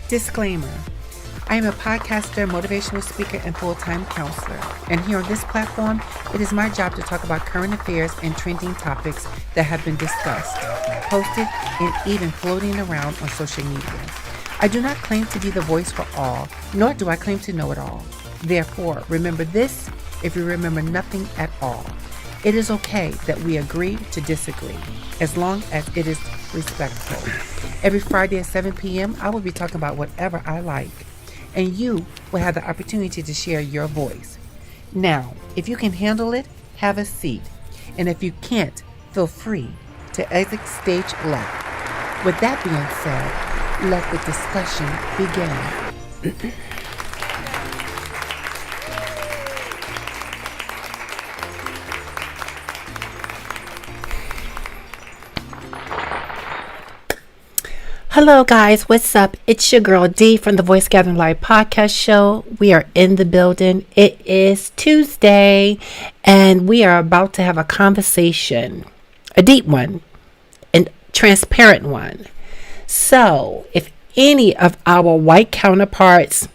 Disclaimer. I am a podcaster, motivational speaker, and full-time counselor. And here on this platform, it is my job to talk about current affairs and trending topics that have been discussed, posted, and even floating around on social media. I do not claim to be the voice for all, nor do I claim to know it all. Therefore, remember this if you remember nothing at all. It is okay that we agree to disagree, as long as it is respectful. Every Friday at 7 p.m., I will be talking about whatever I like, and you will have the opportunity to share your voice. Now, if you can handle it, have a seat, and if you can't, feel free to exit stage left. With that being said, let the discussion begin. Hello guys, what's up? It's your girl D from the Voice Gathering Live podcast show. We are in the building. It is Tuesday and we are about to have a conversation, a deep one, a transparent one. So if any of our white counterparts,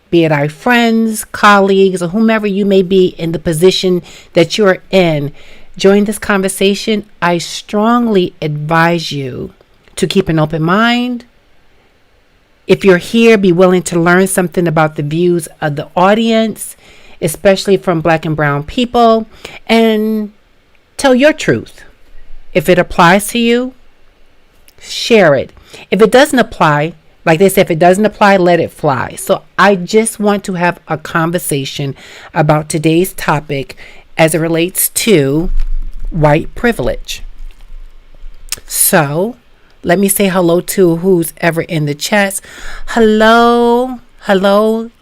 be it our friends, colleagues, or whomever you may be in the position that you're in, join this conversation, I strongly advise you to keep an open mind. If you're here, be willing to learn something about the views of the audience, especially from Black and brown people, and tell your truth. If it applies to you, share it. If it doesn't apply, like they say, if it doesn't apply, let it fly. So I just want to have a conversation about today's topic as it relates to white privilege. So let me say hello to who's ever in the chats. Hello,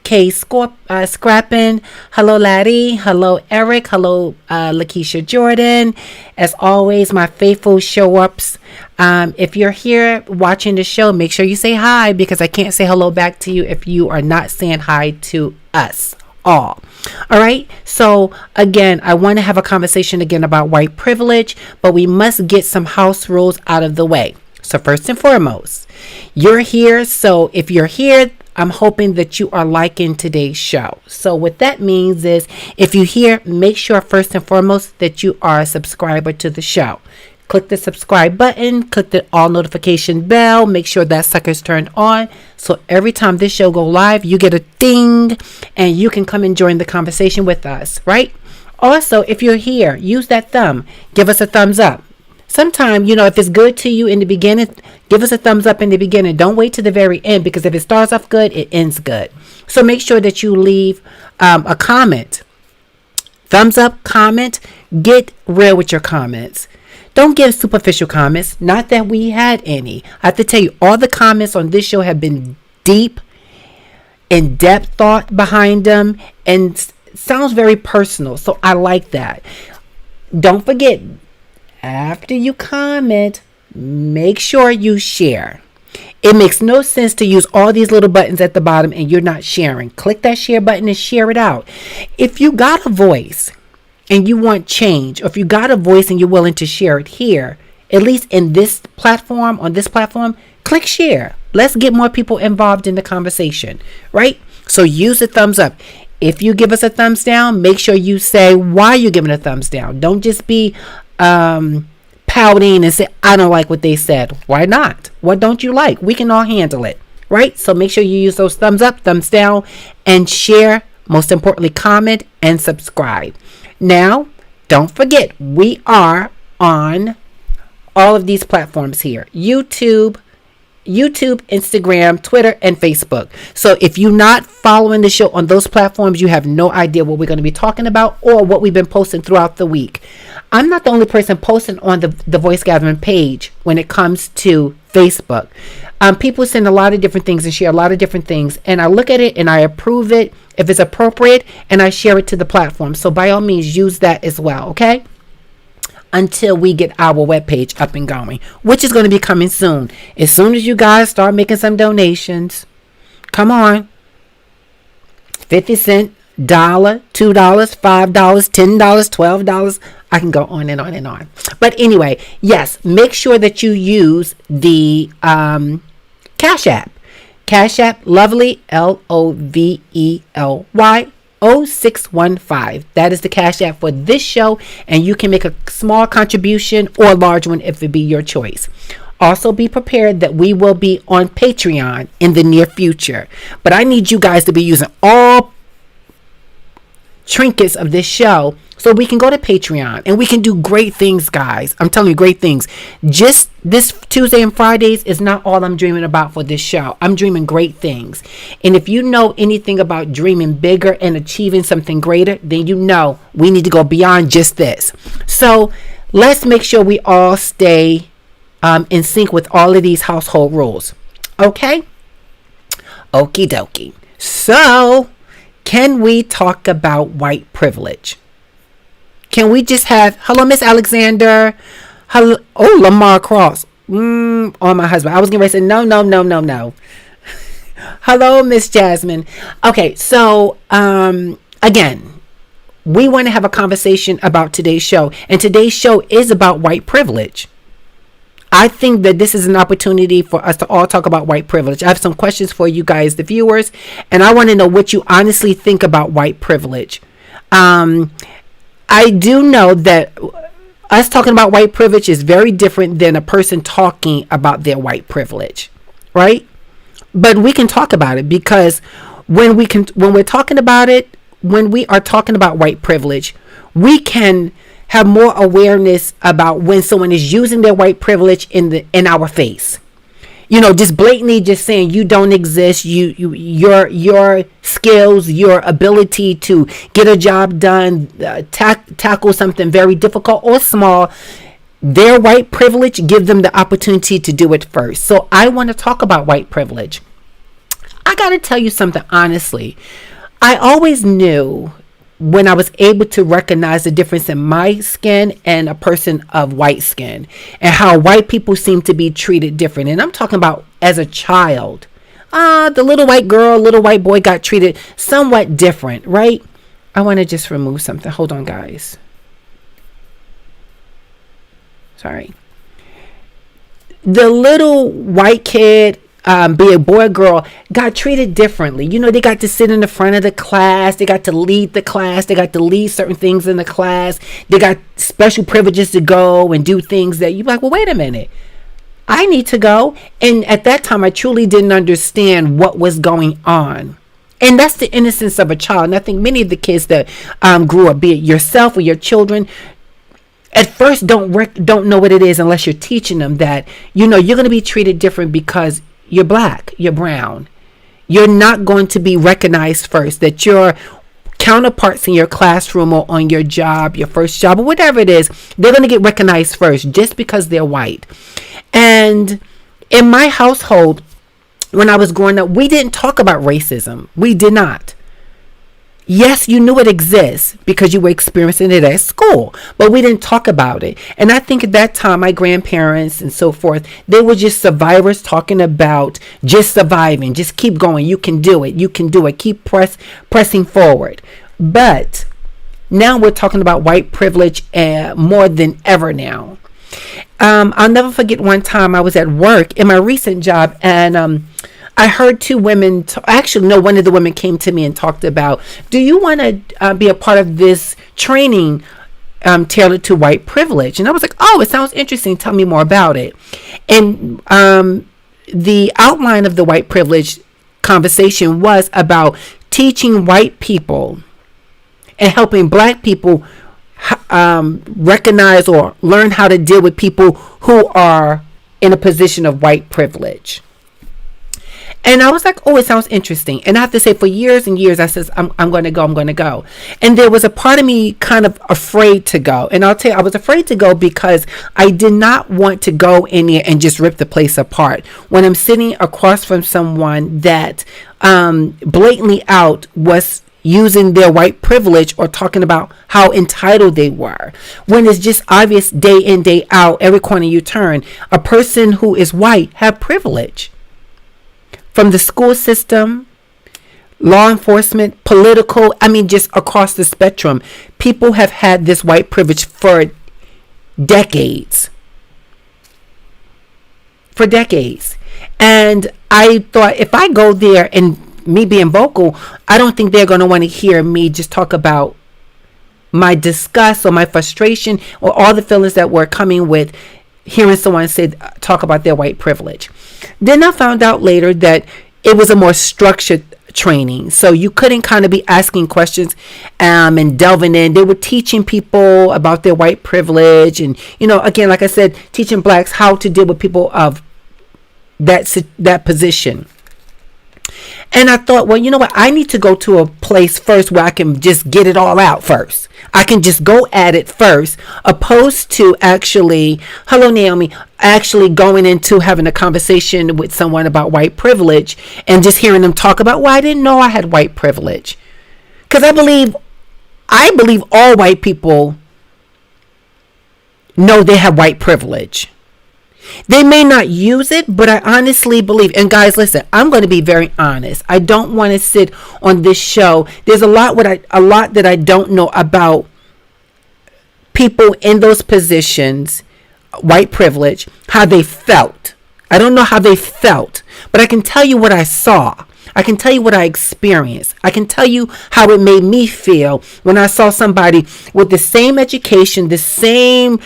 Kay Scrappin. Hello, Laddie. Hello, Eric. Hello, Lakeisha Jordan. As always, my faithful show-ups. If you're here watching the show, make sure you say hi, because I can't say hello back to you if you are not saying hi to us all. All right. So again, I want to have a conversation again about white privilege, but we must get some house rules out of the way. So first and foremost, you're here. So if you're here, I'm hoping that you are liking today's show. So what that means is, if you're here, make sure first and foremost that you are a subscriber to the show. Click the subscribe button, click the all notification bell, make sure that sucker's turned on. So every time this show go live, you get a ding and you can come and join the conversation with us, right? Also, if you're here, use that thumb. Give us a thumbs up. Sometimes, if it's good to you in the beginning, give us a thumbs up in the beginning. Don't wait to the very end, because if it starts off good, it ends good. So make sure that you leave a comment. Thumbs up, comment. Get real with your comments. Don't give superficial comments. Not that we had any. I have to tell you, all the comments on this show have been deep, in-depth thought behind them, and sounds very personal. So I like that. Don't forget, after you comment, make sure you share. It makes no sense to use all these little buttons at the bottom and you're not sharing. Click that share button and share it out. If you got a voice and you want change, or if you got a voice and you're willing to share it here, at least in this platform, on this platform, click share. Let's get more people involved in the conversation, right? So use the thumbs up. If you give us a thumbs down, make sure you say why you're giving a thumbs down. Don't just be pouting and say, I don't like what they said. Why not? What don't you like? We can all handle it, right? So make sure you use those thumbs up, thumbs down, and share. Most importantly, comment and subscribe. Now, don't forget, we are on all of these platforms here: YouTube, Instagram, Twitter, and Facebook. So if you're not following the show on those platforms, you have no idea what we're going to be talking about or what we've been posting throughout the week. I'm not the only person posting on the Voice Gathering page when it comes to Facebook. People send a lot of different things and share a lot of different things, and I look at it and I approve it if it's appropriate, and I share it to the platform. So by all means, use that as well, okay? Until we get our webpage up and going, which is going to be coming soon. As soon as you guys start making some donations, come on. 50 cents, $1, $2, $5, $10, $12. I can go on and on and on. But anyway, yes, make sure that you use the Cash App. Cash App Lovely, Lovely 0615. That is the Cash App for this show, and you can make a small contribution or a large one if it be your choice. Also be prepared that we will be on Patreon in the near future. But I need you guys to be using all trinkets of this show so we can go to Patreon and we can do great things, guys. I'm telling you, great things. Just this Tuesday and Fridays is not all I'm dreaming about for this show. I'm dreaming great things. And if you know anything about dreaming bigger and achieving something greater, then you know we need to go beyond just this. So let's make sure we all stay in sync with all of these household rules. Okay? Okie dokie. So, can we talk about white privilege? Can we just have, hello, Miss Alexander. Hello, oh, Lamar Cross. Oh, my husband. I was going to say, no. Hello, Miss Jasmine. Okay, so, again, we want to have a conversation about today's show. And today's show is about white privilege. I think that this is an opportunity for us to all talk about white privilege. I have some questions for you guys, the viewers, and I want to know what you honestly think about white privilege. I do know that us talking about white privilege is very different than a person talking about their white privilege, right? But we can talk about it because when we're talking about it, when we are talking about white privilege, we can have more awareness about when someone is using their white privilege in our face. You know, just blatantly just saying you don't exist, your skills, your ability to get a job done, tackle something very difficult or small, their white privilege give them the opportunity to do it first. So I want to talk about white privilege. I got to tell you something honestly. I always knew when I was able to recognize the difference in my skin and a person of white skin and how white people seem to be treated different. And I'm talking about as a child. The little white girl, little white boy got treated somewhat different, right? I want to just remove something. Hold on, guys. Sorry. The little white kid, be a boy or girl, got treated differently. You know, they got to sit in the front of the class. They got to lead the class. They got to lead certain things in the class. They got special privileges to go and do things that you're like, well, wait a minute. I need to go. And at that time, I truly didn't understand what was going on. And that's the innocence of a child. And I think many of the kids that grew up, be it yourself or your children, at first don't know what it is unless you're teaching them that, you know, you're going to be treated different because you're black, you're brown. You're not going to be recognized first, that your counterparts in your classroom or on your job, your first job or whatever it is, they're going to get recognized first just because they're white. And in my household, when I was growing up, we didn't talk about racism. We did not. Yes, you knew it exists because you were experiencing it at school, but we didn't talk about it. And I think at that time, my grandparents and so forth, they were just survivors talking about just surviving, just keep going. You can do it. You can do it. Keep pressing forward. But now we're talking about white privilege more than ever now. I'll never forget one time I was at work in my recent job, and I heard two women, one of the women came to me and talked about, do you want to be a part of this training tailored to white privilege? And I was like, oh, it sounds interesting. Tell me more about it. And the outline of the white privilege conversation was about teaching white people and helping black people recognize or learn how to deal with people who are in a position of white privilege. And I was like, oh, it sounds interesting. And I have to say, for years and years, I says, I'm going to go. And there was a part of me kind of afraid to go. And I'll tell you, I was afraid to go because I did not want to go in there and just rip the place apart. When I'm sitting across from someone that blatantly out was using their white privilege or talking about how entitled they were, when it's just obvious day in, day out, every corner you turn, a person who is white have privilege. From the school system, law enforcement, political, just across the spectrum, people have had this white privilege for decades. And I thought, if I go there and me being vocal, I don't think they're going to want to hear me just talk about my disgust or my frustration or all the feelings that were coming with hearing someone talk about their white privilege. Then I found out later that it was a more structured training, so you couldn't kind of be asking questions and delving in. They were teaching people about their white privilege, and again, like I said, teaching blacks how to deal with people of that position. And I thought, well, you know what? I need to go to a place first where I can just get it all out first. I can just go at it first, opposed to actually, hello, Naomi, actually going into having a conversation with someone about white privilege and just hearing them talk about, well, I didn't know I had white privilege. Because I believe all white people know they have white privilege. They may not use it, but I honestly believe, and guys, listen, I'm going to be very honest. I don't want to sit on this show. There's a lot that I don't know about people in those positions, white privilege, how they felt. I don't know how they felt, but I can tell you what I saw. I can tell you what I experienced. I can tell you how it made me feel when I saw somebody with the same education, the same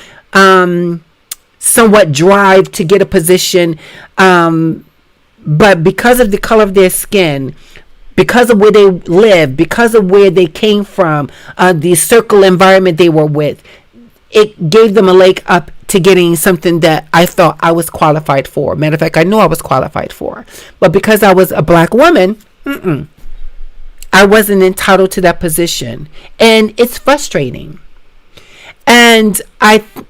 somewhat drive to get a position, but because of the color of their skin, because of where they live, because of where they came from, the circle environment they were with, it gave them a leg up to getting something that I thought I was qualified for. Matter of fact, I knew I was qualified for, but because I was a black woman, I wasn't entitled to that position, and it's frustrating. And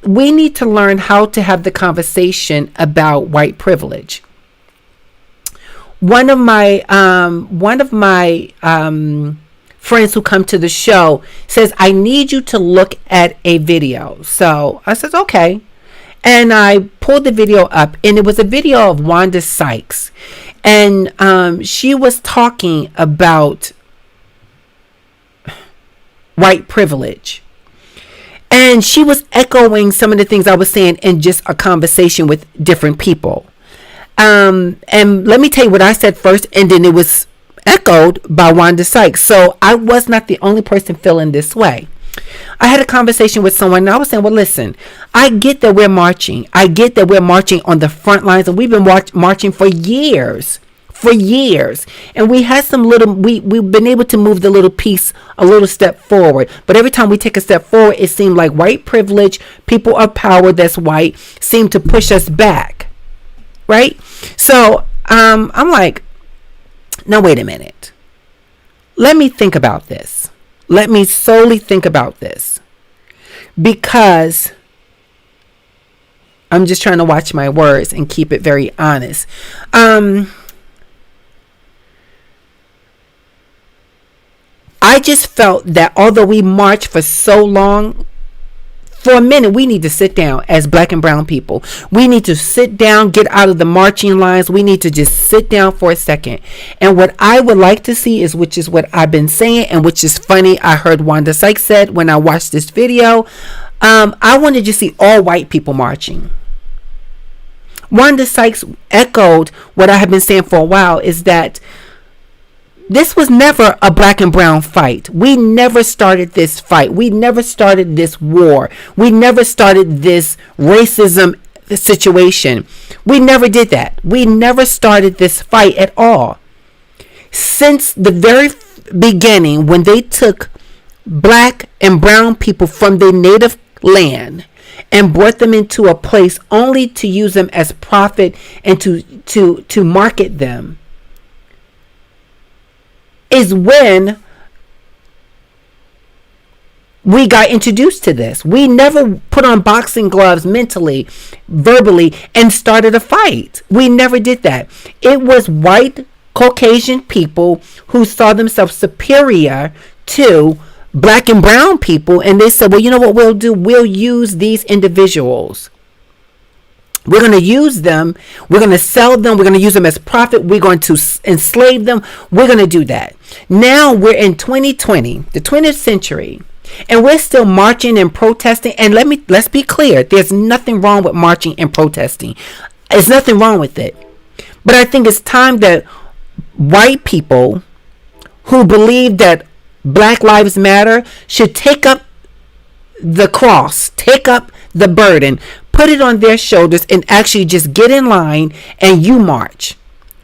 we need to learn how to have the conversation about white privilege. One of my friends who come to the show says, I need you to look at a video. So I said, okay. And I pulled the video up, and it was a video of Wanda Sykes. And she was talking about white privilege. And she was echoing some of the things I was saying in just a conversation with different people. And let me tell you what I said first, and then it was echoed by Wanda Sykes. So I was not the only person feeling this way. I had a conversation with someone, and I was saying, well, listen, I get that we're marching. I get that we're marching on the front lines, and we've been marching for years. And we had we've been able to move the little piece a little step forward. But every time we take a step forward, it seemed like white privilege, people of power that's white, seem to push us back. Right? So I'm like, now wait a minute. Let me think about this. Let me solely think about this. Because I'm just trying to watch my words and keep it very honest. I just felt that although we marched for so long, for a minute, we need to sit down as black and brown people. We need to sit down, get out of the marching lines. We need to just sit down for a second. And what I would like to see is, which is what I've been saying, and which is funny, I heard Wanda Sykes said when I watched this video, I wanted to see all white people marching. Wanda Sykes echoed what I have been saying for a while, is that this was never a black and brown fight. We never started this fight. We never started this war. We never started this racism situation. We never did that. We never started this fight at all. Since the very beginning, when they took black and brown people from their native land and brought them into a place only to use them as profit and to market them, is when we got introduced to this. We never put on boxing gloves mentally, verbally, and started a fight. We never did that. It was white Caucasian people who saw themselves superior to black and brown people, and they said, well, you know what we'll do? We'll use these individuals. We're going to use them. We're going to sell them. We're going to use them as profit. We're going to enslave them. We're going to do that. Now we're in 2020, the 20th century, and we're still marching and protesting. And let's be clear. There's nothing wrong with marching and protesting. There's nothing wrong with it. But I think it's time that white people who believe that Black Lives Matter should take up the cross, take up the burden, put it on their shoulders, and actually just get in line and you march.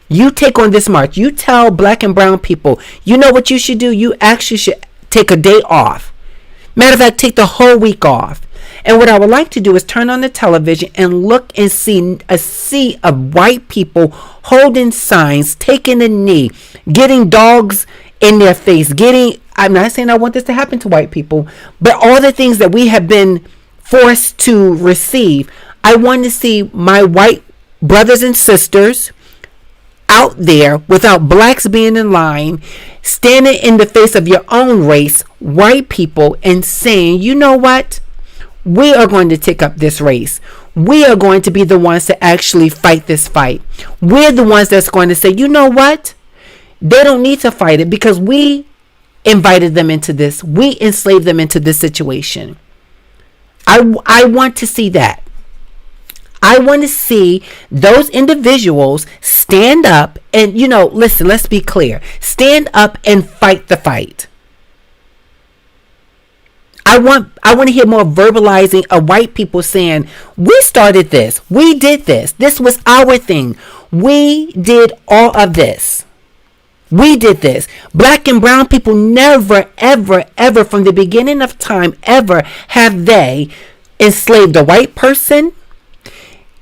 You take on this march. You tell Black and brown people, you know what you should do? You actually should take a day off. Matter of fact, take the whole week off. And what I would like to do is turn on the television and look and see a sea of white people holding signs, taking a knee, getting dogs in their face, I'm not saying I want this to happen to white people, but all the things that we have been forced to receive. I want to see my white brothers and sisters out there without blacks being in line, standing in the face of your own race, white people, and saying, you know what? We are going to take up this race. We are going to be the ones to actually fight this fight. We're the ones that's going to say, you know what? They don't need to fight it because we invited them into this. We enslaved them into this situation. I want to see that. I want to see those individuals stand up and, listen, let's be clear. Stand up and fight the fight. I want to hear more verbalizing of white people saying, we started this. We did this. This was our thing. We did all of this. We did this. Black and brown people never, ever, ever from the beginning of time, ever have they enslaved a white person,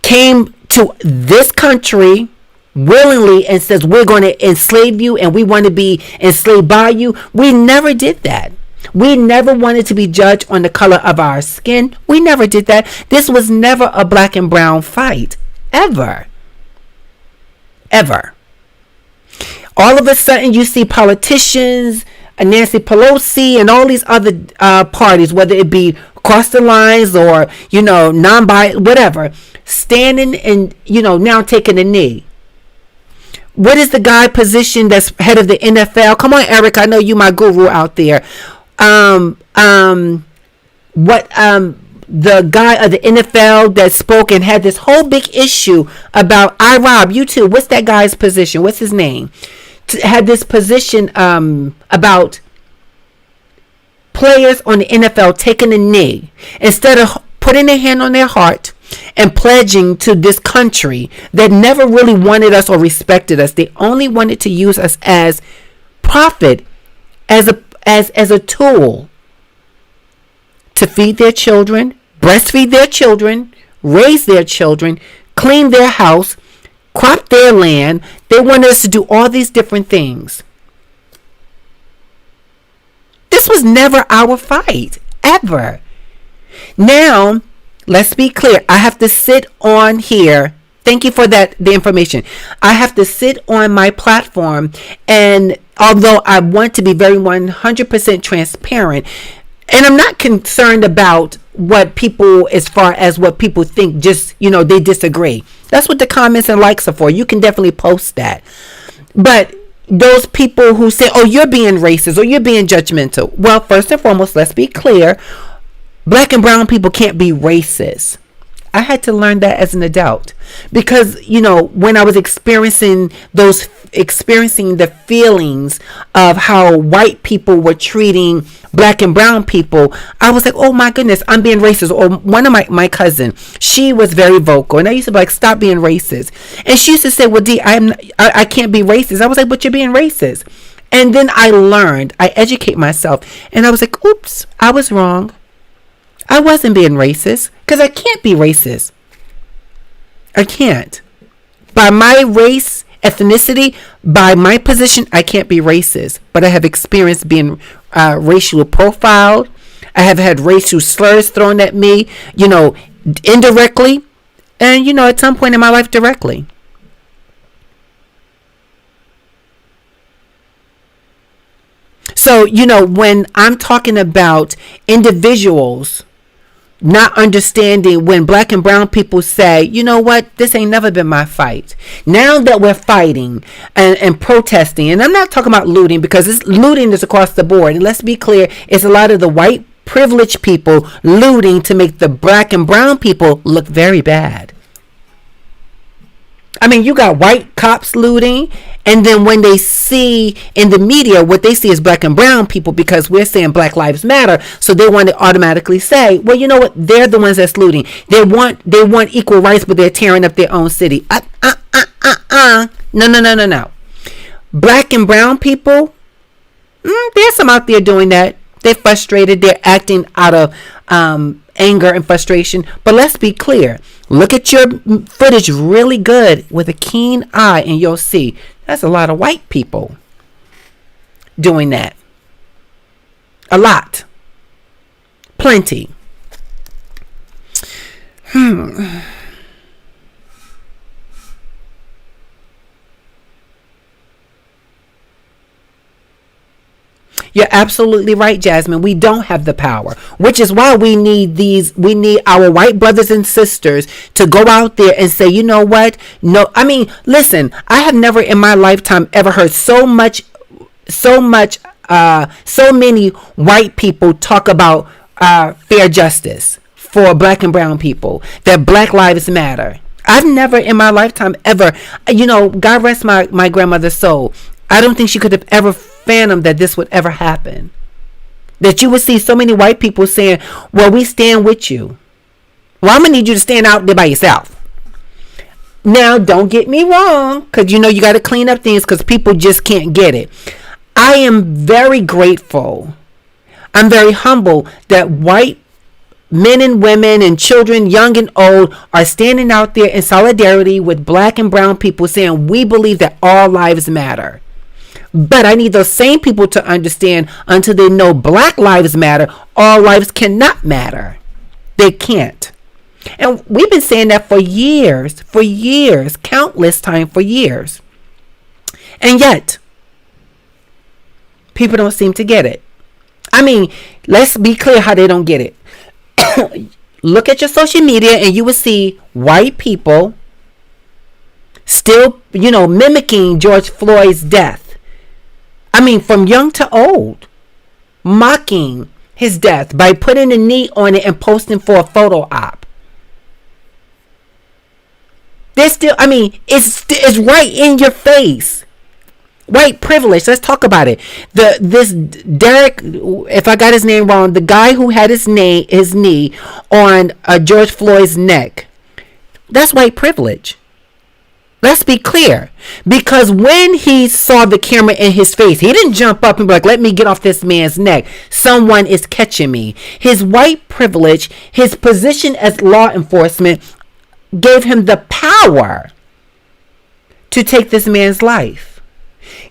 came to this country willingly and says, we're going to enslave you and we want to be enslaved by you. We never did that. We never wanted to be judged on the color of our skin. We never did that. This was never a black and brown fight. Ever. Ever. All of a sudden you see politicians, Nancy Pelosi and all these other parties, whether it be across the lines or, non-biased, whatever, standing and, now taking a knee. What is the guy position that's head of the NFL? Come on, Eric. I know you my guru out there. The guy of the NFL that spoke and had this whole big issue about Rob, you too. What's that guy's position? What's his name? Had this position about players on the NFL taking a knee instead of putting their hand on their heart and pledging to this country that never really wanted us or respected us. They only wanted to use us as profit, as a tool to feed their children, breastfeed their children, raise their children, clean their house, crop their land. They wanted us to do all these different things. This was never our fight, ever. Now, let's be clear. I have to sit on here. Thank you for the information. I have to sit on my platform, and although I want to be very 100% transparent, and I'm not concerned about what people, as far as what people think, just, they disagree. That's what the comments and likes are for. You can definitely post that. But those people who say, oh, you're being racist or you're being judgmental. Well, first and foremost, let's be clear. Black and brown people can't be racist. I had to learn that as an adult because, when I was experiencing the feelings of how white people were treating black and brown people, I was like, oh my goodness, I'm being racist. Or one of my cousin, she was very vocal, and I used to be like, stop being racist. And she used to say, well, D, I can't be racist. I was like, but you're being racist. And then I educate myself, and I was like, oops, I was wrong. I wasn't being racist because I can't be racist. I can't. By my race, ethnicity, by my position, I can't be racist. But I have experienced being racially profiled. I have had racial slurs thrown at me, indirectly. And, at some point in my life, directly. So, when I'm talking about individuals not understanding when black and brown people say, you know what, this ain't never been my fight. Now that we're fighting and protesting, and I'm not talking about looting because looting is across the board. And let's be clear, it's a lot of the white privileged people looting to make the black and brown people look very bad. I mean, you got white cops looting, and then when they see in the media, what they see is black and brown people, because we're saying Black Lives Matter, so they want to automatically say, well, you know what? They're the ones that's looting. They want equal rights, but they're tearing up their own city. No. Black and brown people, there's some out there doing that. They're frustrated. They're acting out of anger and frustration. But let's be clear. Look at your footage really good with a keen eye, and you'll see that's a lot of white people doing that. A lot. Plenty. You're absolutely right, Jasmine. We don't have the power, which is why we need our white brothers and sisters to go out there and say, you know what? No, I mean, listen, I have never in my lifetime ever heard so many white people talk about fair justice for black and brown people, that Black Lives Matter. I've never in my lifetime ever, God rest my grandmother's soul, I don't think she could have ever fathomed that this would ever happen. That you would see so many white people saying, well, we stand with you. Well, I'm going to need you to stand out there by yourself. Now, don't get me wrong, because you got to clean up things because people just can't get it. I am very grateful. I'm very humble that white men and women and children, young and old, are standing out there in solidarity with black and brown people saying, we believe that all lives matter. But I need those same people to understand, until they know Black Lives Matter, all lives cannot matter. They can't. And we've been saying that for years, countless time for years. And yet, people don't seem to get it. I mean, let's be clear how they don't get it. Look at your social media and you will see white people still, mimicking George Floyd's death. I mean, from young to old, mocking his death by putting a knee on it and posting for a photo op. There's still, I mean, it's right in your face. White privilege. Let's talk about it. This Derek, if I got his name wrong, the guy who had his knee on George Floyd's neck. That's white privilege. Let's be clear, because when he saw the camera in his face, he didn't jump up and be like, let me get off this man's neck. Someone is catching me. His white privilege, his position as law enforcement gave him the power to take this man's life.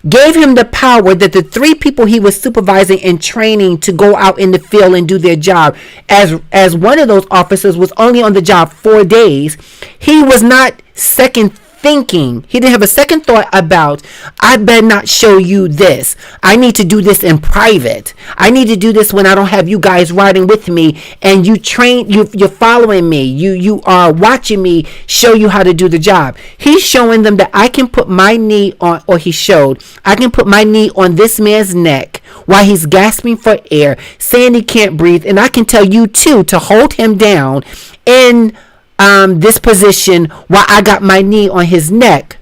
Gave him the power that the 3 people he was supervising and training to go out in the field and do their job, as one of those officers was only on the job 4 days, he was not second thinking. He didn't have a second thought about, I better not show you this. I need to do this in private. I need to do this when I don't have you guys riding with me and you're following me. You are watching me show you how to do the job. He's showing them that I can put my knee on, or I can put my knee on this man's neck while he's gasping for air, saying he can't breathe. And I can tell you too, to hold him down in this position while I got my knee on his neck,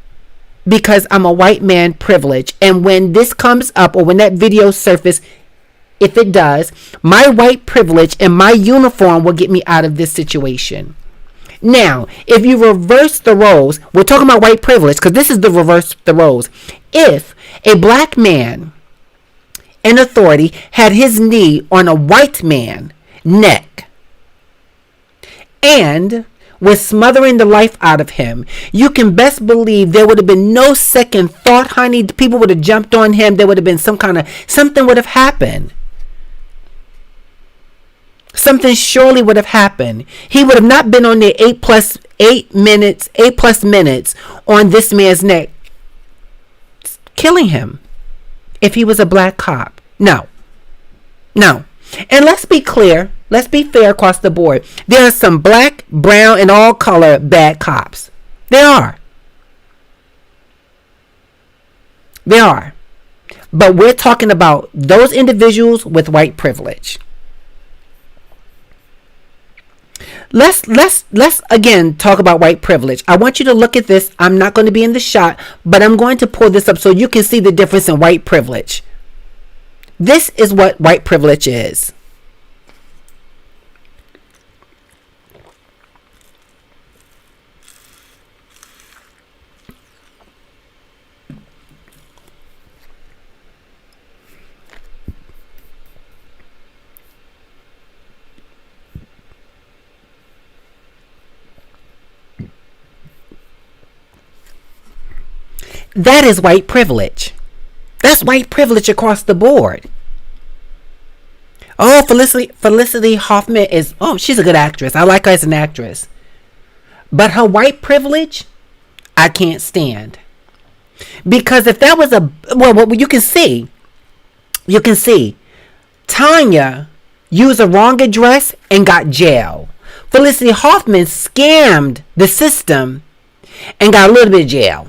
because I'm a white man privilege. And when this comes up, or when that video surfaces, if it does, my white privilege and my uniform will get me out of this situation. Now, if you reverse the roles, we're talking about white privilege because this is the reverse the roles. If a black man in authority had his knee on a white man's neck and was smothering the life out of him, you can best believe there would have been no second thought, honey. People would have jumped on him. There would have been something would have happened. Something surely would have happened. He would have not been on there 8+ minutes on this man's neck, killing him if he was a black cop. No. And let's be clear. Let's be fair across the board. There are some black, brown, and all color bad cops. There are. But we're talking about those individuals with white privilege. Let's again talk about white privilege. I want you to look at this. I'm not going to be in the shot, but I'm going to pull this up so you can see the difference in white privilege. This is what white privilege is. That is white privilege. That's white privilege across the board. Oh, Felicity Huffman she's a good actress. I like her as an actress. But her white privilege, I can't stand. Because if that was you can see, Tanya used a wrong address and got jail. Felicity Huffman scammed the system and got a little bit of jail.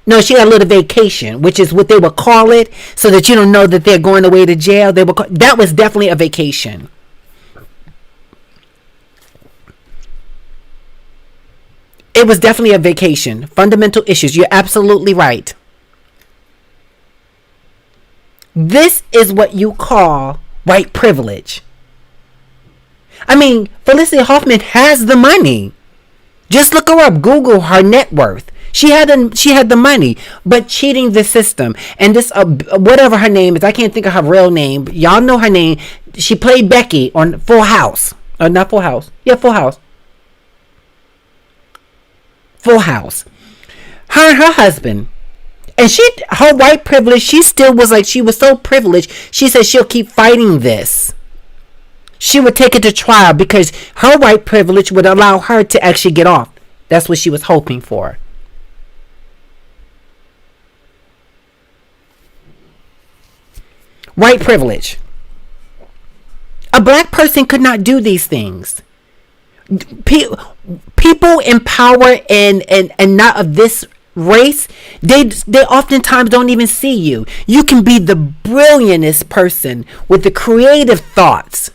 No, she got a little vacation, which is what they would call it, so that you don't know that they're going away to jail. That was definitely a vacation. It was definitely a vacation. Fundamental issues. You're absolutely right. This is what you call white privilege. I mean, Felicity Huffman has the money. Just look her up. Google her net worth. She had the money, but cheating the system. And this, whatever her name is, I can't think of her real name. Y'all know her name. She played Becky on Full House. Not Full House. Yeah, Full House. Full House. Her and her husband. And her white privilege, she still was like, she was so privileged. She said she'll keep fighting this. She would take it to trial because her white privilege would allow her to actually get off. That's what she was hoping for. White privilege. A black person could not do these things. People in power and not of this race, they oftentimes don't even see you. You can be the brilliantest person with the creative thoughts,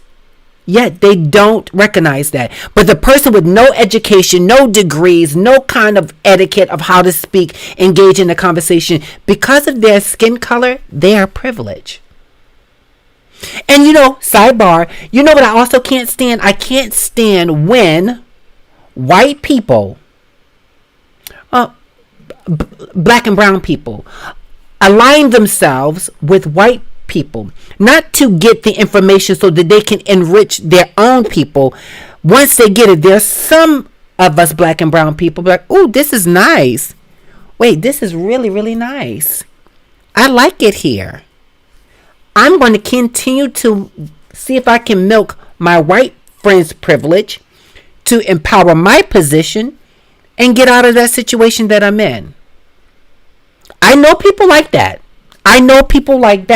yet they don't recognize that. But the person with no education, no degrees, no kind of etiquette of how to speak, engage in a conversation, because of their skin color, they are privileged. And sidebar, you know what I also can't stand? I can't stand when white people, black and brown people, align themselves with white people, not to get the information so that they can enrich their own people. Once they get it, there's some of us black and brown people like, oh, this is nice. Wait, this is really, really nice. I like it here. I'm going to continue to see if I can milk my white friend's privilege to empower my position and get out of that situation that I'm in. I know people like that.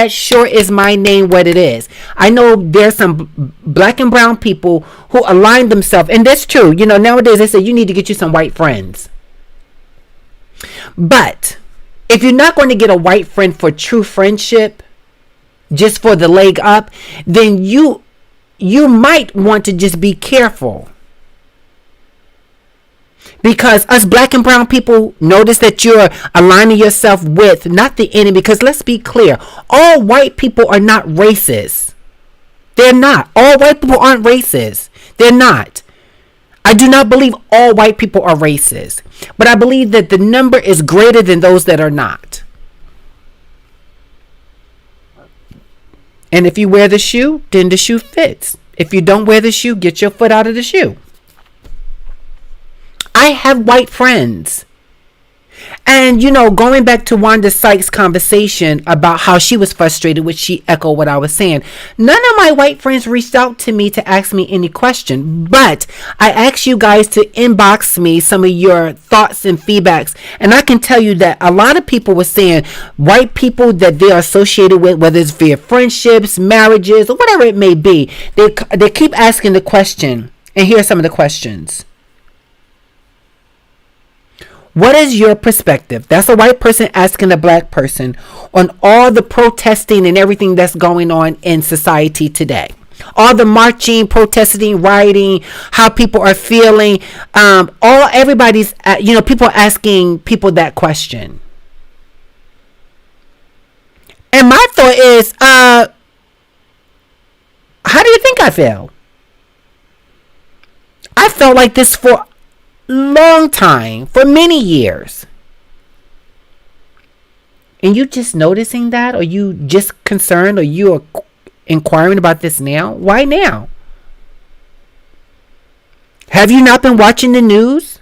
Sure is my name what it is. I know there's some black and brown people who align themselves. And that's true. Nowadays they say you need to get you some white friends. But if you're not going to get a white friend for true friendship, just for the leg up, then you might want to just be careful. Because us black and brown people, notice that you're aligning yourself with not the enemy. Because let's be clear, all white people are not racist. They're not. All white people aren't racist. They're not. I do not believe all white people are racist. But I believe that the number is greater than those that are not. And if you wear the shoe, then the shoe fits. If you don't wear the shoe, get your foot out of the shoe. I have white friends. And, going back to Wanda Sykes' conversation about how she was frustrated, which she echoed what I was saying. None of my white friends reached out to me to ask me any question, but I asked you guys to inbox me some of your thoughts and feedbacks. And I can tell you that a lot of people were saying white people that they're associated with, whether it's via friendships, marriages, or whatever it may be, they keep asking the question. And here are some of the questions. What is your perspective? That's a white person asking a black person on all the protesting and everything that's going on in society today. All the marching, protesting, rioting, how people are feeling. Everybody's, people are asking people that question. And my thought is, how do you think I feel? I felt like this for a long time, for many years. And you just noticing that? Or you just concerned? Or you are inquiring about this now? Why now? Have you not been watching the news?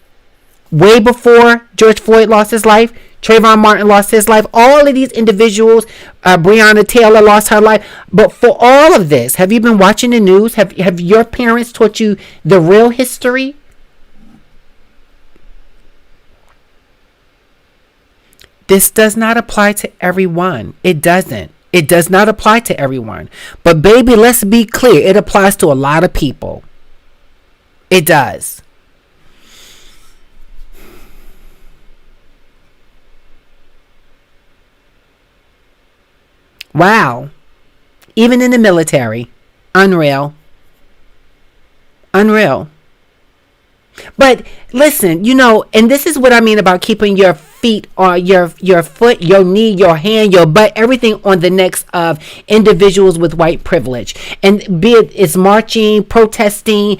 Way before George Floyd lost his life, Trayvon Martin lost his life, all of these individuals, Breonna Taylor lost her life. But for all of this, have you been watching the news? Have your parents taught you the real history? This does not apply to everyone. It doesn't. It does not apply to everyone. But baby, let's be clear. It applies to a lot of people. It does. Wow. Even in the military. Unreal. Unreal. But listen, and this is what I mean about keeping your feet or your foot, your knee, your hand, your butt, everything on the necks of individuals with white privilege. And be it's marching, protesting,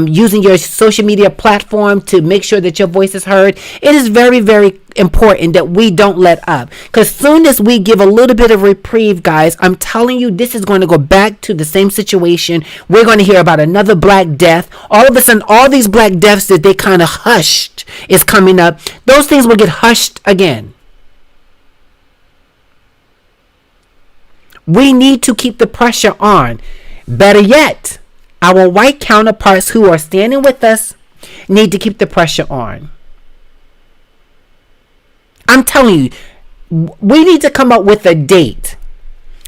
using your social media platform to make sure that your voice is heard. It is very, very important that we don't let up, because soon as we give a little bit of reprieve, guys, I'm telling you, this is going to go back to the same situation. We're going to hear about another black death. All of a sudden, all these black deaths that they kind of hushed is coming up. Those things will get hushed again. We need to keep the pressure on. Better yet, our white counterparts who are standing with us need to keep the pressure on. I'm telling you, we need to come up with a date.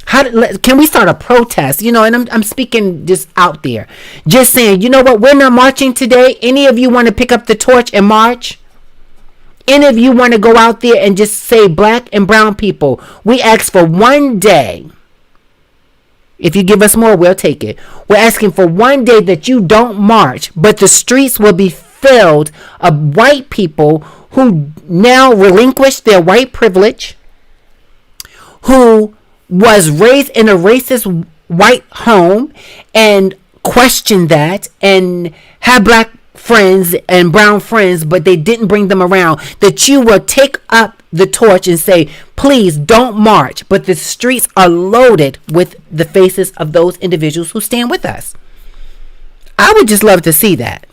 Can we start a protest? And I'm speaking just out there. Just saying, you know what? We're not marching today. Any of you want to pick up the torch and march? Any of you want to go out there and just say, black and brown people, we ask for one day. If you give us more, we'll take it. We're asking for one day that you don't march, but the streets will be filled of white people who now relinquish their white privilege, who was raised in a racist white home and question that and have black friends and brown friends, but they didn't bring them around, that you will take up the torch and say, please don't march. But the streets are loaded with the faces of those individuals who stand with us. I would just love to see that.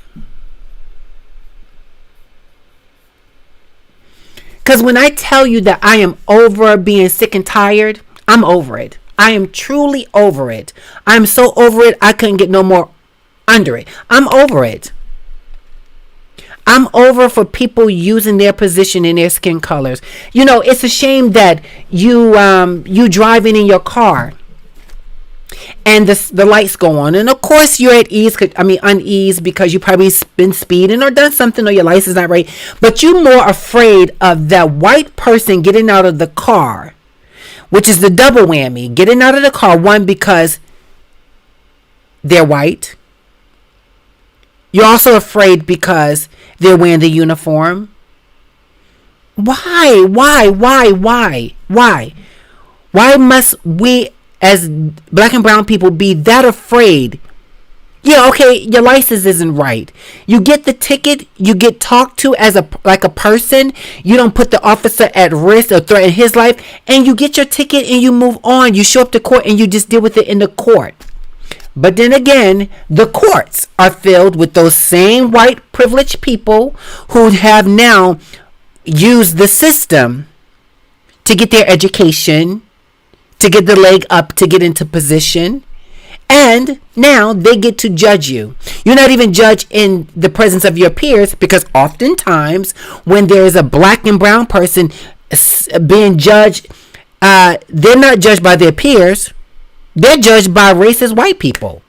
Because when I tell you that I am over being sick and tired, I'm over it. I am truly over it. I'm so over it, I couldn't get no more under it. I'm over it. I'm over for people using their position and their skin colors. It's a shame that you driving in your car and the lights go on, and of course you're at unease because you probably been speeding or done something, or your license is not right, but you're more afraid of that white person getting out of the car, which is the double whammy. Getting out of the car, one, because they're white. You're also afraid because they're wearing the uniform. Why must we as black and brown people be that afraid? Yeah, okay, your license isn't right. You get the ticket, you get talked to as a person. You don't put the officer at risk or threaten his life, and you get your ticket and you move on. You show up to court and you just deal with it in the court. But then again, the courts are filled with those same white privileged people who have now used the system to get their education, to get the leg up, to get into position. And now they get to judge you. You're not even judged in the presence of your peers, because oftentimes when there is a black and brown person being judged, they're not judged by their peers. They're judged by racist white people.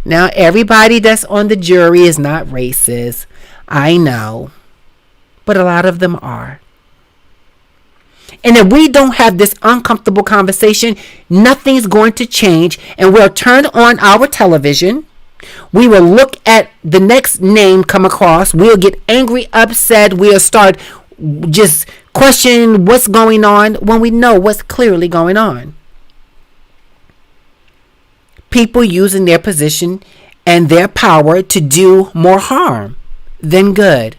Now, everybody that's on the jury is not racist. I know. But a lot of them are. And if we don't have this uncomfortable conversation, nothing's going to change. And we'll turn on our television. We will look at the next name come across. We'll get angry, upset. We'll start just questioning what's going on when we know what's clearly going on. People using their position and their power to do more harm than good.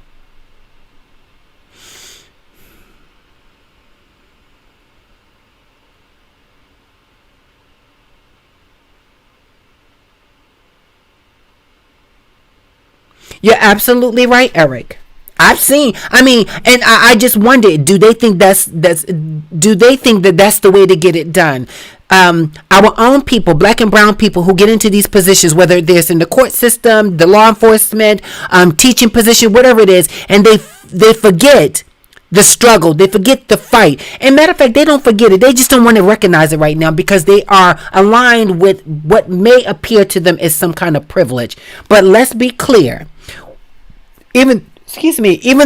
You're absolutely right, Eric. And I just wonder, do they think that's the way to get it done? Our own people, black and brown people who get into these positions, whether it's in the court system, the law enforcement, teaching position, whatever it is, and they forget the struggle, they forget the fight. And matter of fact, they don't forget it. They just don't want to recognize it right now because they are aligned with what may appear to them as some kind of privilege. But let's be clear. Even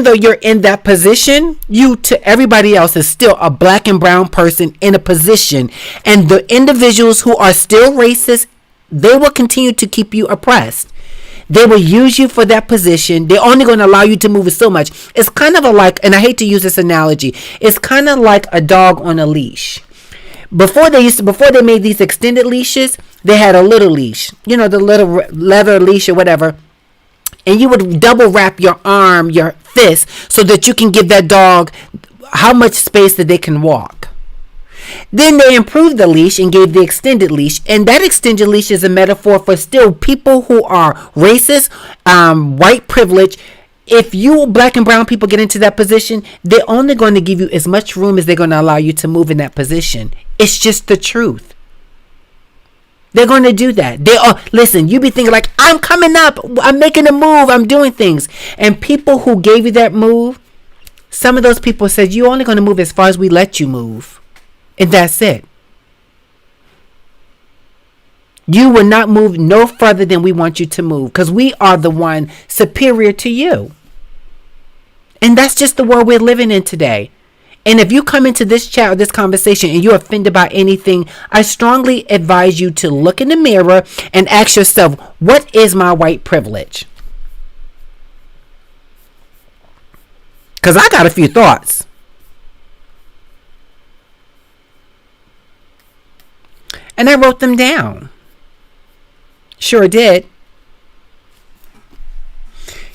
though you're in that position, you to everybody else is still a black and brown person in a position. And the individuals who are still racist, they will continue to keep you oppressed. They will use you for that position. They're only going to allow you to move so much. It's kind of and I hate to use this analogy, it's kind of like a dog on a leash. Before they made these extended leashes, they had a little leash, the little leather leash or whatever. And you would double wrap your arm, your fist, so that you can give that dog how much space that they can walk. Then they improved the leash and gave the extended leash. And that extended leash is a metaphor for still people who are racist, white privilege. If you black and brown people get into that position, they're only going to give you as much room as they're going to allow you to move in that position. It's just the truth. They're going to do that. Listen, you be thinking like, I'm coming up, I'm making a move, I'm doing things. And people who gave you that move, some of those people said, you're only going to move as far as we let you move. And that's it. You will not move no further than we want you to move because we are the one superior to you. And that's just the world we're living in today. And if you come into this chat or this conversation and you're offended by anything, I strongly advise you to look in the mirror and ask yourself, what is my white privilege? Because I got a few thoughts. And I wrote them down. Sure did.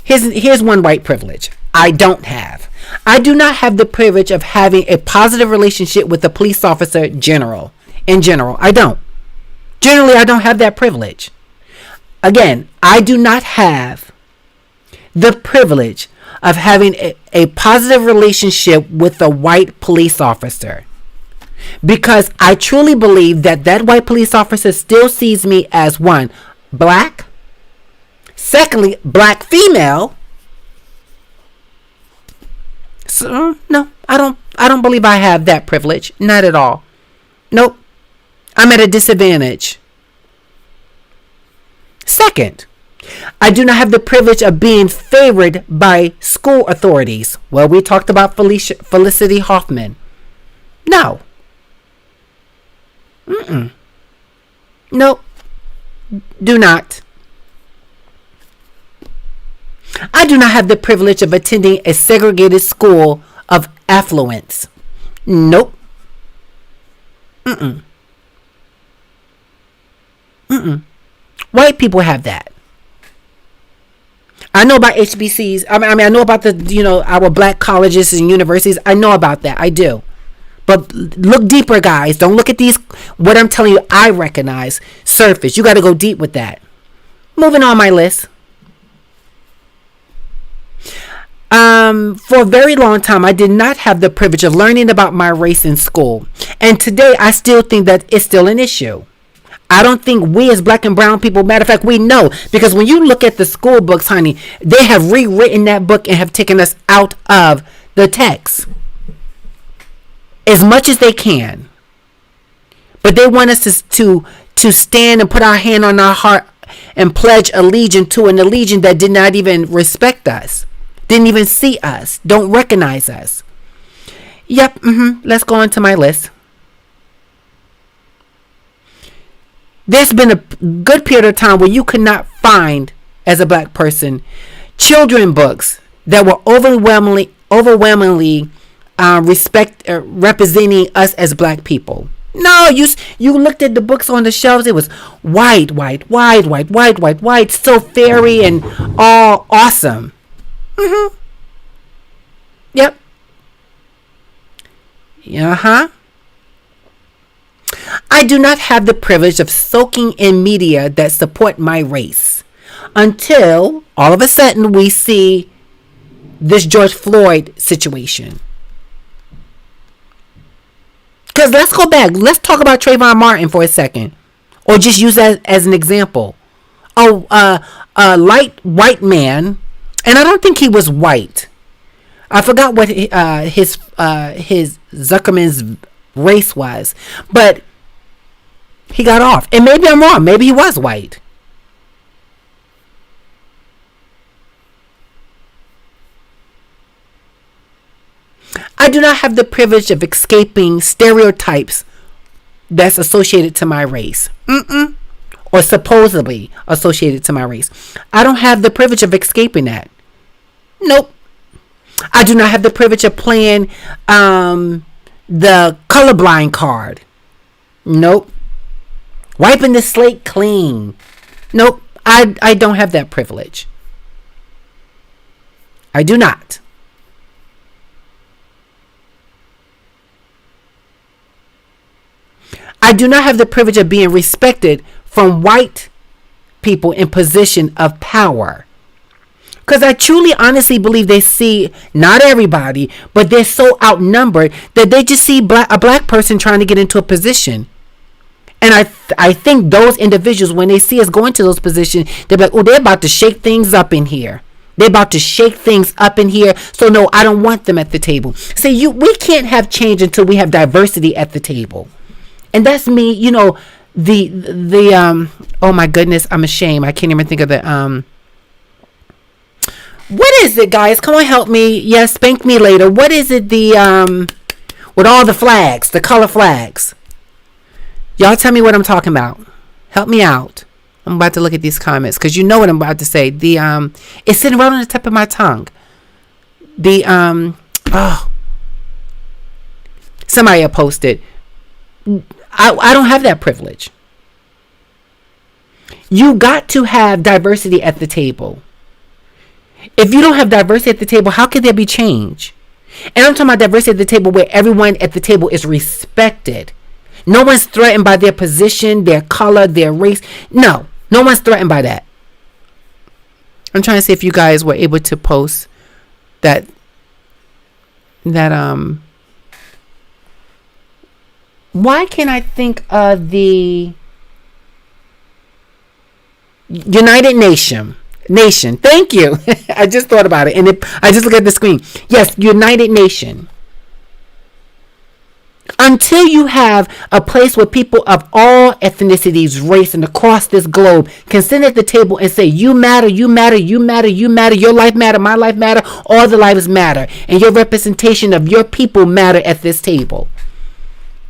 Here's one white privilege I don't have. I do not have the privilege of having a positive relationship with a police officer in general. I don't. Generally, I don't have that privilege. Again, I do not have the privilege of having a positive relationship with a white police officer. Because I truly believe that white police officer still sees me as one, black. Secondly, black female. So, no, I don't believe I have that privilege. Not at all. Nope. I'm at a disadvantage. Second, I do not have the privilege of being favored by school authorities. Well, we talked about Felicity Hoffman. No. Nope. Do not. I do not have the privilege of attending a segregated school of affluence. Nope. White people have that. I know about HBCs. I know about our black colleges and universities. I know about that. I do. But look deeper, guys. Don't look at these. What I'm telling you, I recognize surface. You got to go deep with that. Moving on my list. For a very long time, I did not have the privilege of learning about my race in school. And today, I still think that it's still an issue. I don't think we as black and brown people, matter of fact, we know. Because when you look at the school books, honey, they have rewritten that book and have taken us out of the text. As much as they can. But they want us to stand and put our hand on our heart and pledge allegiance to an allegiance that did not even respect us. Didn't even see us. Don't recognize us. Yep. Let's go on to my list. There's been a good period of time where you could not find, as a black person, children books that were overwhelmingly representing us as black people. No, you looked at the books on the shelves. It was white, so fairy and all awesome. Yep. I do not have the privilege of soaking in media that support my race until all of a sudden we see this George Floyd situation. Because let's go back. Let's talk about Trayvon Martin for a second. Or just use that as an example. A light white man, and I don't think he was white. I forgot what his Zuckerman's race was. But he got off. And maybe I'm wrong. Maybe he was white. I do not have the privilege of escaping stereotypes that's associated to my race. Or supposedly associated to my race. I don't have the privilege of escaping that. Nope. I do not have the privilege of playing the colorblind card. Nope. Wiping the slate clean. Nope. I don't have that privilege. I do not. I do not have the privilege of being respected from white people in position of power. Because I truly, honestly believe they see, not everybody, but they're so outnumbered that they just see a black person trying to get into a position. And I think those individuals, when they see us go into those positions, they're like, oh, they're about to shake things up in here. They're about to shake things up in here. So no, I don't want them at the table. See, we can't have change until we have diversity at the table. And that's me, the oh my goodness, I'm ashamed. I can't even think of the what is it, guys? Come on, help me. Yes, spank me later. What is it, the with all the flags, the color flags? Y'all tell me what I'm talking about. Help me out. I'm about to look at these comments because you know what I'm about to say. The it's sitting right on the tip of my tongue. The somebody posted. I don't have that privilege. You got to have diversity at the table. If you don't have diversity at the table, how could there be change? And I'm talking about diversity at the table where everyone at the table is respected. No one's threatened by their position, their color, their race. No one's threatened by that. I'm trying to see if you guys were able to post that why can't I think of the United Nation? Thank you. I just thought about it. And I just look at the screen. Yes, United Nation. Until you have a place where people of all ethnicities, race, and across this globe can sit at the table and say, you matter, you matter, you matter, you matter, your life matter, my life matter, all the lives matter, and your representation of your people matter at this table.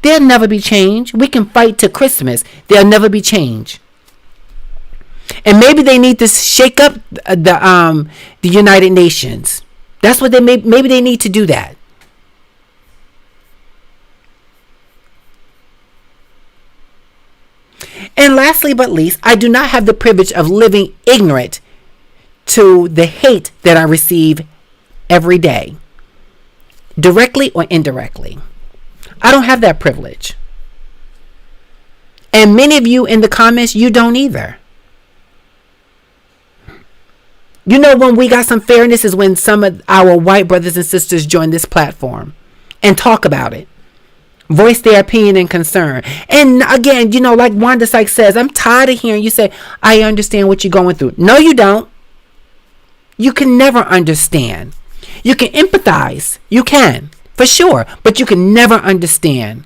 There'll never be change. We can fight to Christmas. There'll never be change. And maybe they need to shake up the United Nations. That's what maybe they need to do that. And lastly but least, I do not have the privilege of living ignorant to the hate that I receive every day, directly or indirectly. I don't have that privilege. And many of you in the comments, you don't either. You know, when we got some fairness is when some of our white brothers and sisters join this platform and talk about it. Voice their opinion and concern. And again, like Wanda Sykes says, I'm tired of hearing you say, I understand what you're going through. No, you don't. You can never understand. You can empathize. You can. For sure, but you can never understand.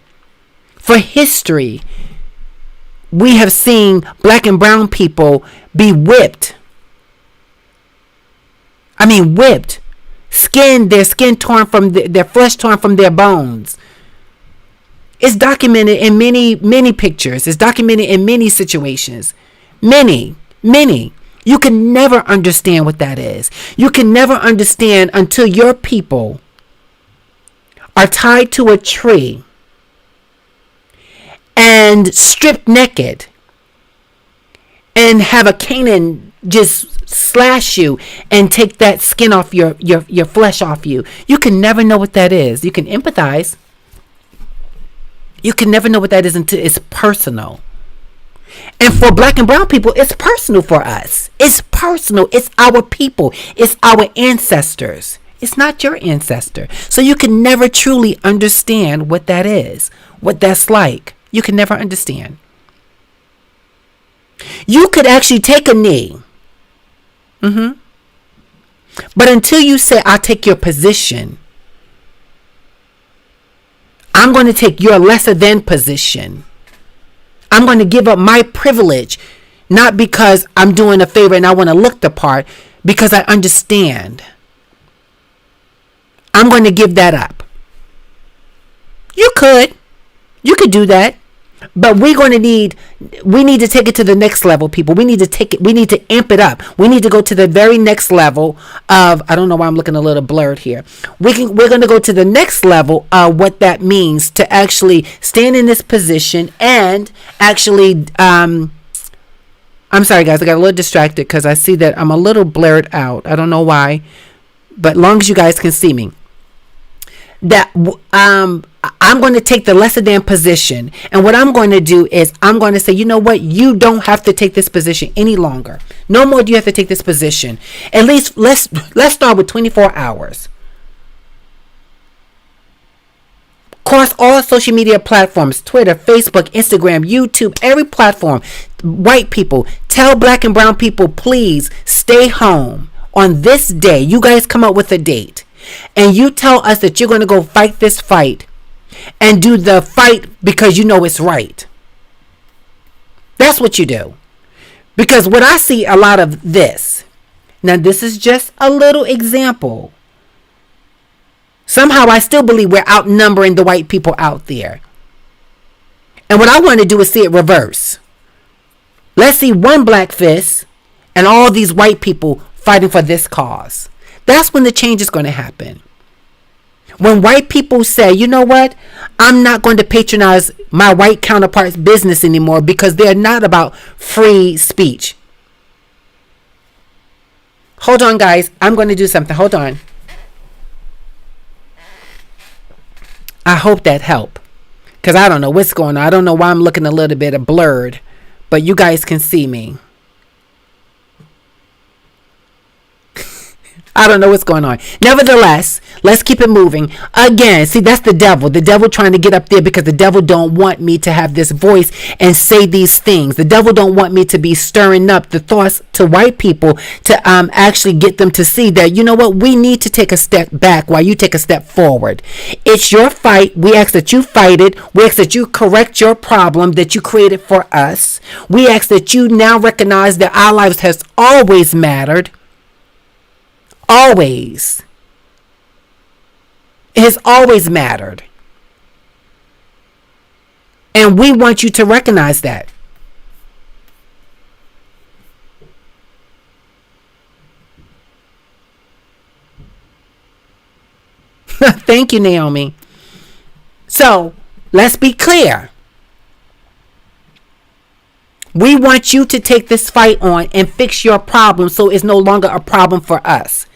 For history, we have seen black and brown people be whipped. I mean, whipped, their skin torn from their flesh torn from their bones. It's documented in many pictures. It's documented in many situations. Many. You can never understand what that is. You can never understand until your people are tied to a tree and stripped naked and have a Canaan just slash you and take that skin off your flesh off you. You can never know what that is. You can empathize. You can never know what that is until it's personal. And for black and brown people, it's personal for us. It's personal. It's our people. It's our ancestors. It's not your ancestor. So you can never truly understand what that is, what that's like. You can never understand. You could actually take a knee. But until you say, I'll take your position, I'm going to take your lesser than position. I'm going to give up my privilege, not because I'm doing a favor and I want to look the part, because I understand. I'm going to give that up. You could do that. But we need to take it to the next level, people. We need to amp it up. We need to go to the very next level of, I don't know why I'm looking a little blurred here. We're going to go to the next level of what that means to actually stand in this position and actually, I'm sorry guys, I got a little distracted because I see that I'm a little blurred out. I don't know why, but long as you guys can see me. That I'm going to take the lesser than position, and what I'm going to do is I'm going to say, you know what, you don't have to take this position any longer. No more do you have to take this position. At least let's start with 24 hours. Across all social media platforms, Twitter, Facebook, Instagram, YouTube, every platform, white people, tell black and brown people, please stay home on this day. You guys come up with a date. And you tell us that you're going to go fight this fight and do the fight because you know it's right. That's what you do. Because what I see a lot of this, now this is just a little example. Somehow I still believe we're outnumbering the white people out there. And what I want to do is see it reverse. Let's see one black fist and all these white people fighting for this cause. That's when the change is going to happen. When white people say, you know what, I'm not going to patronize my white counterparts' business anymore because they're not about free speech. Hold on, guys. I'm going to do something. Hold on. I hope that helped. Because I don't know what's going on. I don't know why I'm looking a little bit blurred. But you guys can see me. I don't know what's going on. Nevertheless, let's keep it moving. Again, see, that's the devil. The devil trying to get up there because the devil don't want me to have this voice and say these things. The devil don't want me to be stirring up the thoughts to white people to actually get them to see that, you know what, we need to take a step back while you take a step forward. It's your fight. We ask that you fight it. We ask that you correct your problem that you created for us. We ask that you now recognize that our lives has always mattered. Always. It has always mattered. And we want you to recognize that. Thank you, Naomi. So, let's be clear. We want you to take this fight on and fix your problem so it's no longer a problem for us.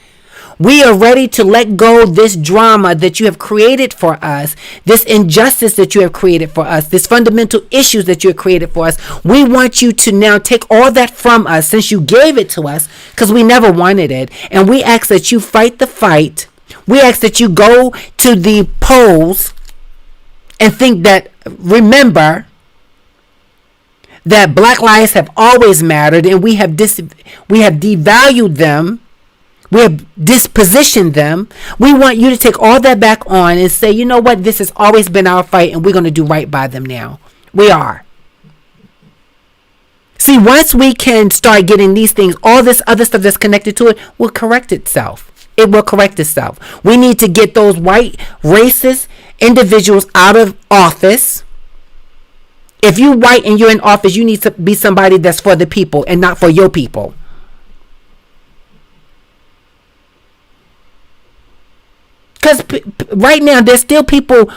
We are ready to let go of this drama that you have created for us, this injustice that you have created for us, this fundamental issues that you have created for us. We want you to now take all that from us since you gave it to us because we never wanted it. And we ask that you fight the fight. We ask that you go to the polls and think that, remember, that black lives have always mattered and we have devalued them. We have dispositioned them. We want you to take all that back on and say, you know what, this has always been our fight and we're going to do right by them now. We are. See, once we can start getting these things, all this other stuff that's connected to it will correct itself. It will correct itself. We need to get those white racist individuals out of office. If you white and you're in office, you need to be somebody that's for the people and not for your people. Because right now there's still people,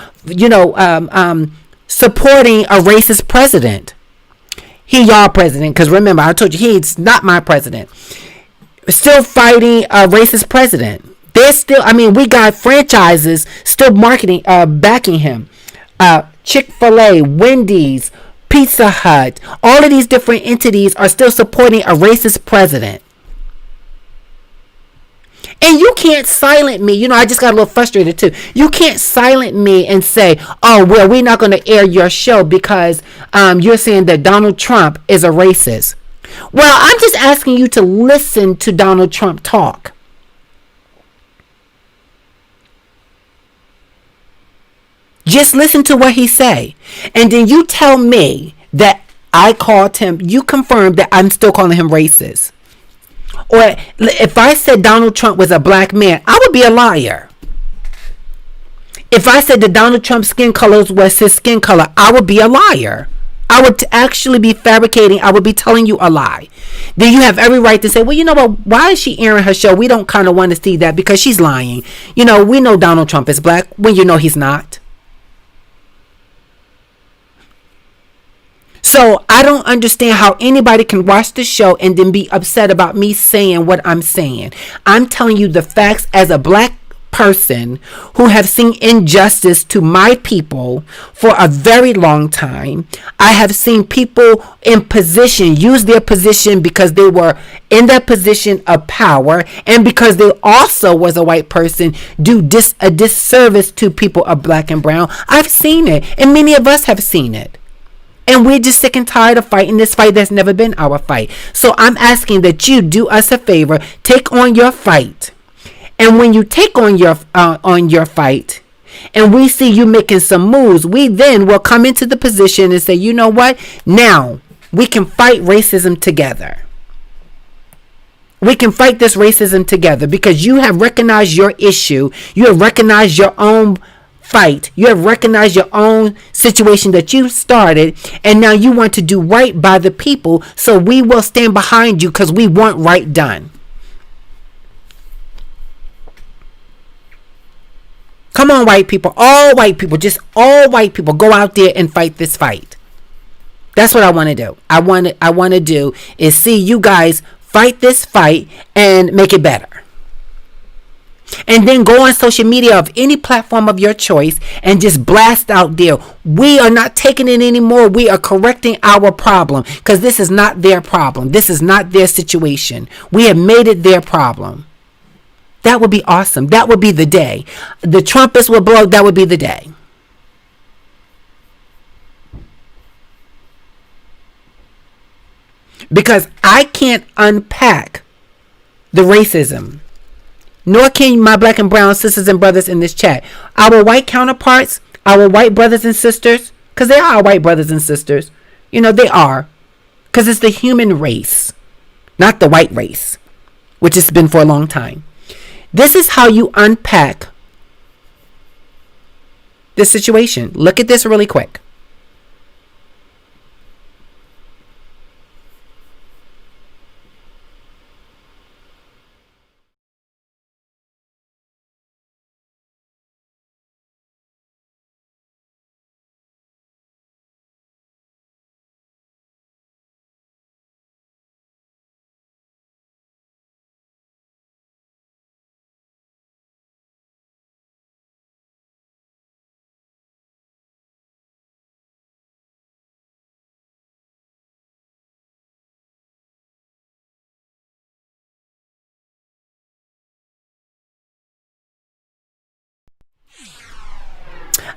supporting a racist president. He y'all president, because remember I told you he's not my president. Still fighting a racist president. There's still, we got franchises still marketing, backing him. Chick-fil-A, Wendy's, Pizza Hut, all of these different entities are still supporting a racist president. And you can't silence me. I just got a little frustrated too. You can't silence me and say, oh, well, we're not going to air your show because you're saying that Donald Trump is a racist. Well, I'm just asking you to listen to Donald Trump talk. Just listen to what he say. And then you tell me that I called him. You confirmed that I'm still calling him racist. Or if I said Donald Trump was a black man, I would be a liar. If I said that Donald Trump's skin color was his skin color, I would be a liar. I would actually be fabricating. I would be telling you a lie. Then you have every right to say, well, you know what? Why is she airing her show? We don't kind of want to see that because she's lying. We know Donald Trump is black when he's not. So I don't understand how anybody can watch the show and then be upset about me saying what I'm saying. I'm telling you the facts as a black person who have seen injustice to my people for a very long time. I have seen people in position use their position because they were in that position of power and because they also was a white person do a disservice to people of black and brown. I've seen it, and many of us have seen it. And we're just sick and tired of fighting this fight that's never been our fight. So I'm asking that you do us a favor, take on your fight. And when you take on your fight, and we see you making some moves, we then will come into the position and say, you know what? Now we can fight racism together. We can fight this racism together because you have recognized your issue. You have recognized your own fight. You have recognized your own situation that you started, and now you want to do right by the people. So we will stand behind you because we want right done. Come on, white people, just all white people, go out there and fight this fight. That's what I want to do. I want to do is see you guys fight this fight and make it better. And then go on social media of any platform of your choice and just blast out there. We are not taking it anymore. We are correcting our problem because this is not their problem. This is not their situation. We have made it their problem. That would be awesome. That would be the day. The trumpets will blow. That would be the day. Because I can't unpack the racism. Nor can my black and brown sisters and brothers in this chat. Our white counterparts, our white brothers and sisters, because they are our white brothers and sisters. They are. Because it's the human race, not the white race, which it's been for a long time. This is how you unpack this situation. Look at this really quick.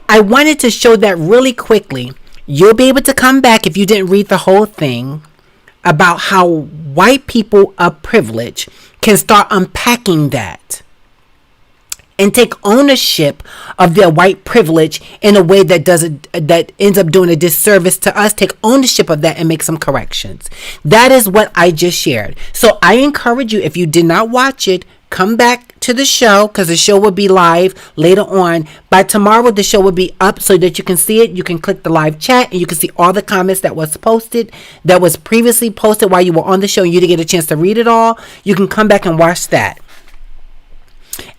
I wanted to show that really quickly. You'll be able to come back if you didn't read the whole thing about how white people of privilege can start unpacking that. and take ownership of their white privilege in a way that ends up doing a disservice to us. Take ownership of that and make some corrections. That is what I just shared. So I encourage you, if you did not watch it, come back to the show, because the show will be live later on. By tomorrow, the show will be up so that you can see it. You can click the live chat and you can see all the comments that was posted, that was previously posted while you were on the show, and you didn't get a chance to read it all. You can come back and watch that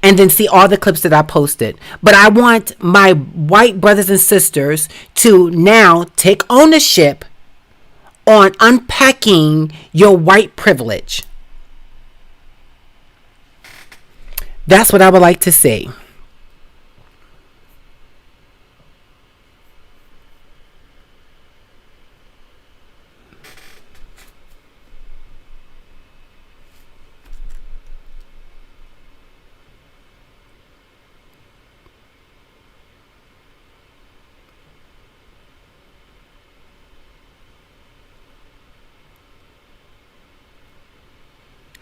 and then see all the clips that I posted. But I want my white brothers and sisters to now take ownership on unpacking your white privilege. That's what I would like to see.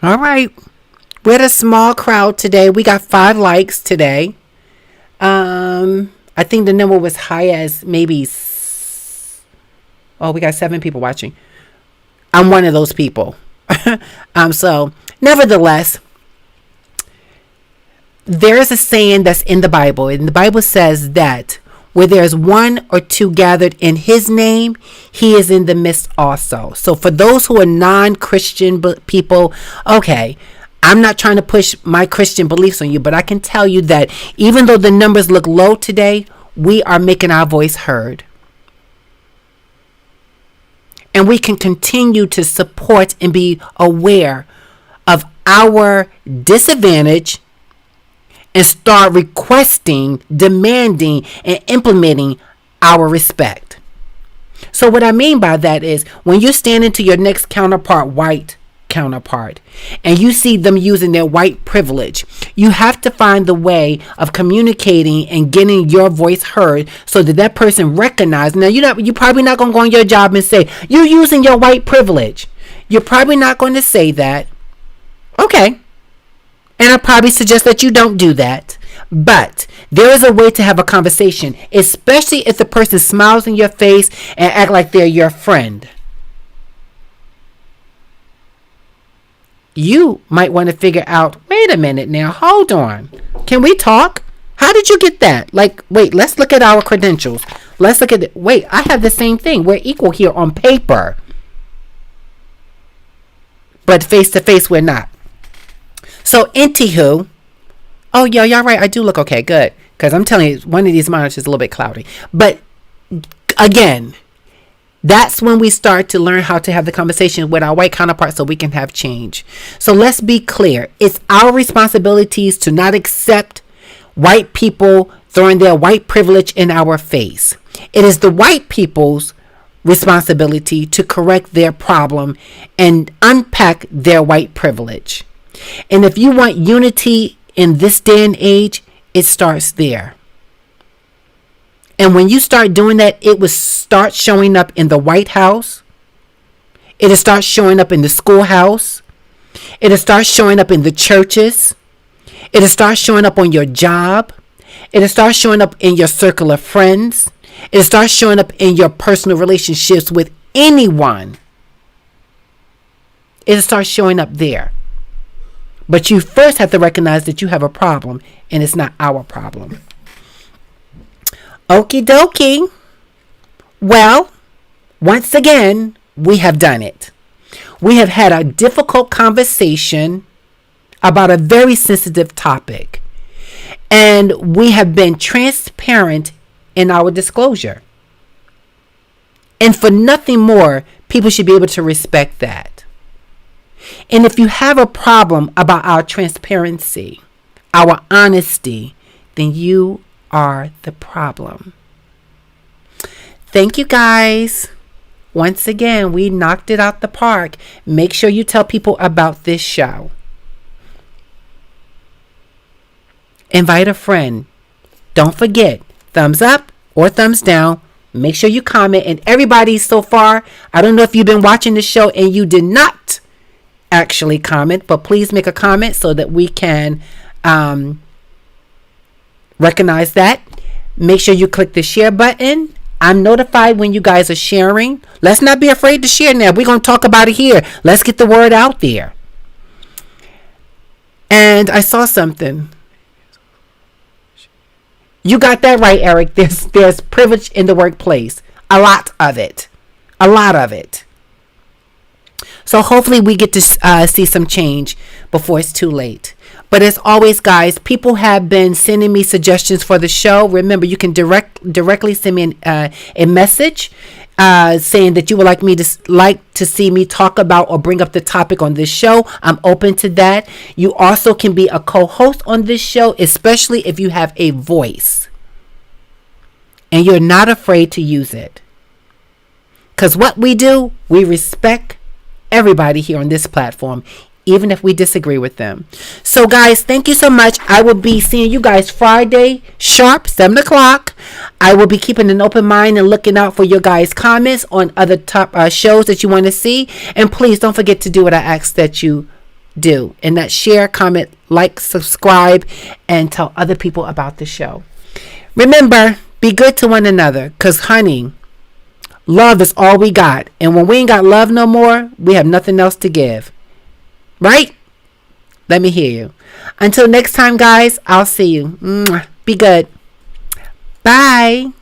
All right. We're a small crowd today. We got 5 likes today. I think the number was high as maybe... we got 7 people watching. I'm one of those people. So, nevertheless, there is a saying that's in the Bible. And the Bible says that where there's 1 or 2 gathered in his name, he is in the midst also. So for those who are non-Christian people, okay, I'm not trying to push my Christian beliefs on you, but I can tell you that even though the numbers look low today, we are making our voice heard. And we can continue to support and be aware of our disadvantage and start requesting, demanding, and implementing our respect. So what I mean by that is when you're standing to your next white counterpart, and you see them using their white privilege, you have to find the way of communicating and getting your voice heard so that that person recognizes. Now, you're probably not going to go on your job and say, you're using your white privilege. You're probably not going to say that. Okay. And I probably suggest that you don't do that. But there is a way to have a conversation, especially if the person smiles in your face and act like they're your friend. You might want to figure out, wait a minute now, hold on. Can we talk? How did you get that? Wait, let's look at our credentials. Let's look at it. Wait, I have the same thing. We're equal here on paper. But face to face, we're not. So, anywho, oh, yeah, y'all right. I do look okay. Good. Because I'm telling you, one of these monitors is a little bit cloudy. But again, that's when we start to learn how to have the conversation with our white counterparts so we can have change. So let's be clear. It's our responsibilities to not accept white people throwing their white privilege in our face. It is the white people's responsibility to correct their problem and unpack their white privilege. And if you want unity in this day and age, it starts there. And when you start doing that, it will start showing up in the White House. It'll start showing up in the schoolhouse. It'll start showing up in the churches. It'll start showing up on your job. It'll start showing up in your circle of friends. It'll start showing up in your personal relationships with anyone. It'll start showing up there. But you first have to recognize that you have a problem and it's not our problem. Okie dokie. Well, once again, we have done it. We have had a difficult conversation about a very sensitive topic. And we have been transparent in our disclosure. And for nothing more, people should be able to respect that. And if you have a problem about our transparency, our honesty, then you are the problem. Thank you guys. Once again, we knocked it out the park. Make sure you tell people about this show. Invite a friend. Don't forget, thumbs up or thumbs down. Make sure you comment. And everybody so far, I don't know if you've been watching the show and you did not actually comment, but please make a comment so that we can Recognize that. Make sure you click the share button. I'm notified when you guys are sharing. Let's not be afraid to share now. We're going to talk about it here. Let's get the word out there. And I saw something. You got that right, Eric. There's privilege in the workplace. A lot of it. A lot of it. So hopefully we get to see some change before it's too late. But as always, guys, people have been sending me suggestions for the show. Remember, you can directly send me a message saying that you would like to see me talk about or bring up the topic on this show. I'm open to that. You also can be a co-host on this show, especially if you have a voice and you're not afraid to use it. Because what we do, we respect everybody here on this platform, even if we disagree with them. So guys, thank you so much. I will be seeing you guys Friday sharp 7 o'clock. I will be keeping an open mind and looking out for your guys' comments on other top shows that you want to see. And please don't forget to do what I ask that you do, and that share, comment, like, subscribe, and tell other people about the show. Remember, be good to one another, because honey, love is all we got. And when we ain't got love no more, we have nothing else to give. Right? Let me hear you. Until next time, guys, I'll see you. Be good. Bye.